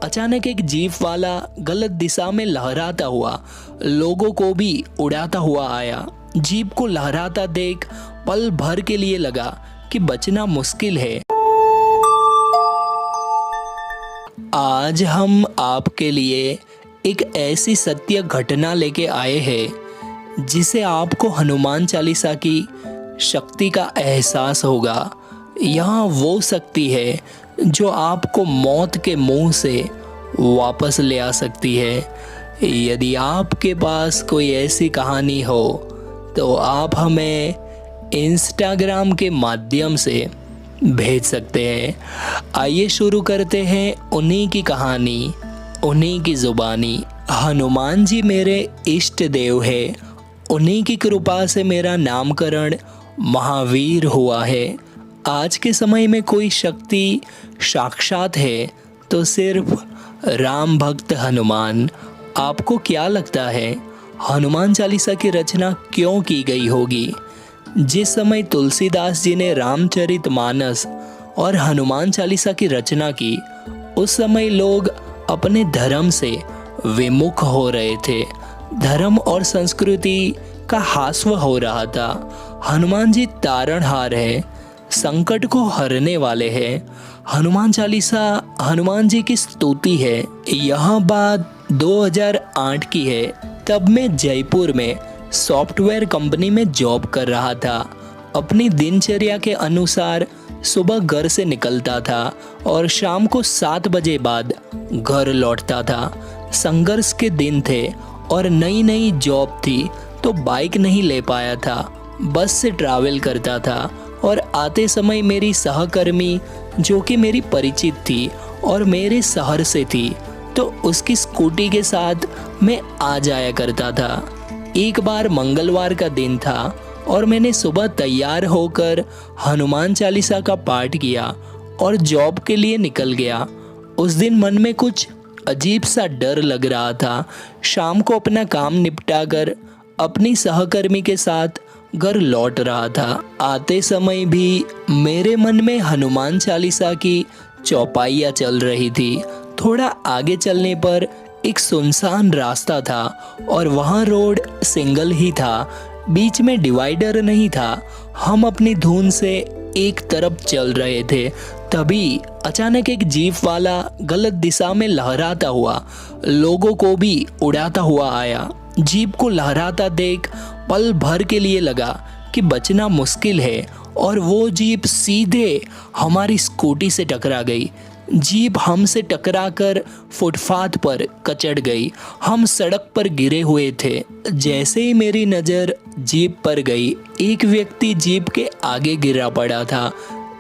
अचानक एक जीप वाला गलत दिशा में लहराता हुआ लोगों को भी उड़ाता हुआ आया। जीप को लहराता देख पल भर के लिए लगा कि बचना मुश्किल है। आज हम आपके लिए एक ऐसी सत्य घटना लेके आए हैं जिसे आपको हनुमान चालीसा की शक्ति का एहसास होगा। यहाँ वो शक्ति है जो आपको मौत के मुंह से वापस ले आ सकती है। यदि आपके पास कोई ऐसी कहानी हो तो आप हमें इंस्टाग्राम के माध्यम से भेज सकते हैं। आइए शुरू करते हैं उन्हीं की कहानी, उन्हीं की जुबानी। हनुमान जी मेरे इष्ट देव है। उन्हीं की कृपा से मेरा नामकरण महावीर हुआ है। आज के समय में कोई शक्ति साक्षात है तो सिर्फ राम भक्त हनुमान। आपको क्या लगता है हनुमान चालीसा की रचना क्यों की गई होगी? जिस समय तुलसीदास जी ने रामचरितमानस और हनुमान चालीसा की रचना की, उस समय लोग अपने धर्म से विमुख हो रहे थे। धर्म और संस्कृति का हास्व हो रहा था। हनुमान जी तारणहार है, संकट को हरने वाले हैं। हनुमान चालीसा हनुमान जी की स्तुति है। यह बात 2008 की है। तब मैं जयपुर में सॉफ्टवेयर कंपनी में जॉब कर रहा था। अपनी दिनचर्या के अनुसार सुबह घर से निकलता था और शाम को 7 बजे बाद घर लौटता था। संघर्ष के दिन थे और नई नई जॉब थी तो बाइक नहीं ले पाया था, बस से ट्रैवल करता था। और आते समय मेरी सहकर्मी जो कि मेरी परिचित थी और मेरे शहर से थी, तो उसकी स्कूटी के साथ मैं आ जाया करता था। एक बार मंगलवार का दिन था और मैंने सुबह तैयार होकर हनुमान चालीसा का पाठ किया और जॉब के लिए निकल गया। उस दिन मन में कुछ अजीब सा डर लग रहा था। शाम को अपना काम निपटा कर अपनी सहकर्मी के साथ घर लौट रहा था। आते समय भी मेरे मन में हनुमान चालीसा की चौपाइयाँ चल रही थी। थोड़ा आगे चलने पर एक सुनसान रास्ता था और वहाँ रोड सिंगल ही था, बीच में डिवाइडर नहीं था। हम अपनी धुन से एक तरफ चल रहे थे। तभी अचानक एक जीप वाला गलत दिशा में लहराता हुआ लोगों को भी उड़ाता हुआ आया। जीप को लहराता देख पल भर के लिए लगा कि बचना मुश्किल है और वो जीप सीधे हमारी स्कूटी से टकरा गई। जीप हमसे टकराकर फुटपाथ पर कचड़ गई। हम सड़क पर गिरे हुए थे। जैसे ही मेरी नज़र जीप पर गई, एक व्यक्ति जीप के आगे गिरा पड़ा था।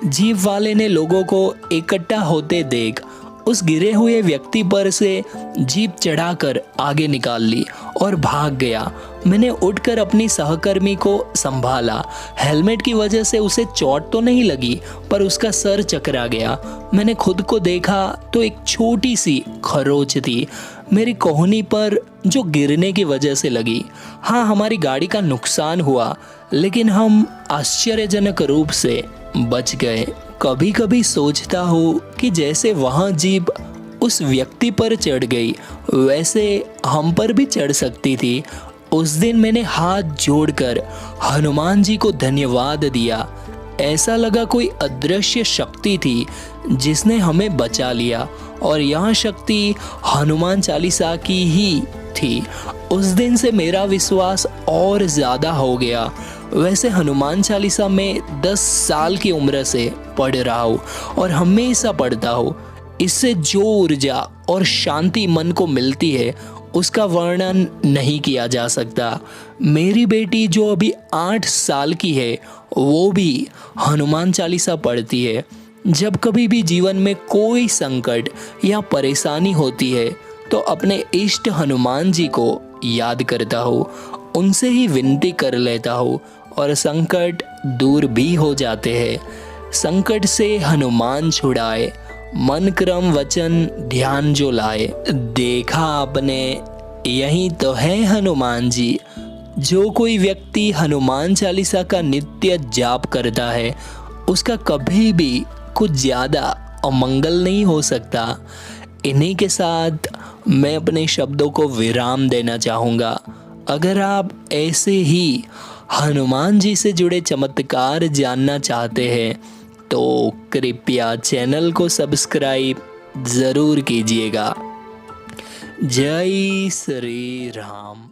जीप वाले ने लोगों को इकट्ठा होते देख उस गिरे हुए व्यक्ति पर से जीप चढ़ाकर आगे निकाल ली और भाग गया। मैंने उठकर अपनी सहकर्मी को संभाला। हेलमेट की वजह से उसे चोट तो नहीं लगी, पर उसका सर चकरा गया। मैंने खुद को देखा तो एक छोटी सी खरोच थी मेरी कोहनी पर, जो गिरने की वजह से लगी। हाँ, हमारी गाड़ी का नुकसान हुआ, लेकिन हम आश्चर्यजनक रूप से बच गए। कभी कभी सोचता हूँ कि जैसे वहाँ जीप उस व्यक्ति पर चढ़ गई, वैसे हम पर भी चढ़ सकती थी। उस दिन मैंने हाथ जोड़कर हनुमान जी को धन्यवाद दिया। ऐसा लगा कोई अदृश्य शक्ति थी जिसने हमें बचा लिया, और यह शक्ति हनुमान चालीसा की ही थी। उस दिन से मेरा विश्वास और ज़्यादा हो गया। वैसे हनुमान चालीसा में 10 साल की उम्र से पढ़ रहा हूँ और हमेशा पढ़ता हूँ। इससे जो ऊर्जा और शांति मन को मिलती है उसका वर्णन नहीं किया जा सकता। मेरी बेटी जो अभी 8 साल की है, वो भी हनुमान चालीसा पढ़ती है। जब कभी भी जीवन में कोई संकट या परेशानी होती है तो अपने इष्ट हनुमान जी को याद करता हूँ, उनसे ही विनती कर लेता हूँ और संकट दूर भी हो जाते हैं। संकट से हनुमान छुड़ाए, मन क्रम वचन ध्यान जो लाए। देखा आपने, यही तो है हनुमान जी। जो कोई व्यक्ति हनुमान चालीसा का नित्य जाप करता है, उसका कभी भी कुछ ज़्यादा अमंगल नहीं हो सकता। इन्हीं के साथ मैं अपने शब्दों को विराम देना चाहूँगा। अगर आप ऐसे ही हनुमान जी से जुड़े चमत्कार जानना चाहते हैं तो कृपया चैनल को सब्सक्राइब ज़रूर कीजिएगा। जय श्री राम।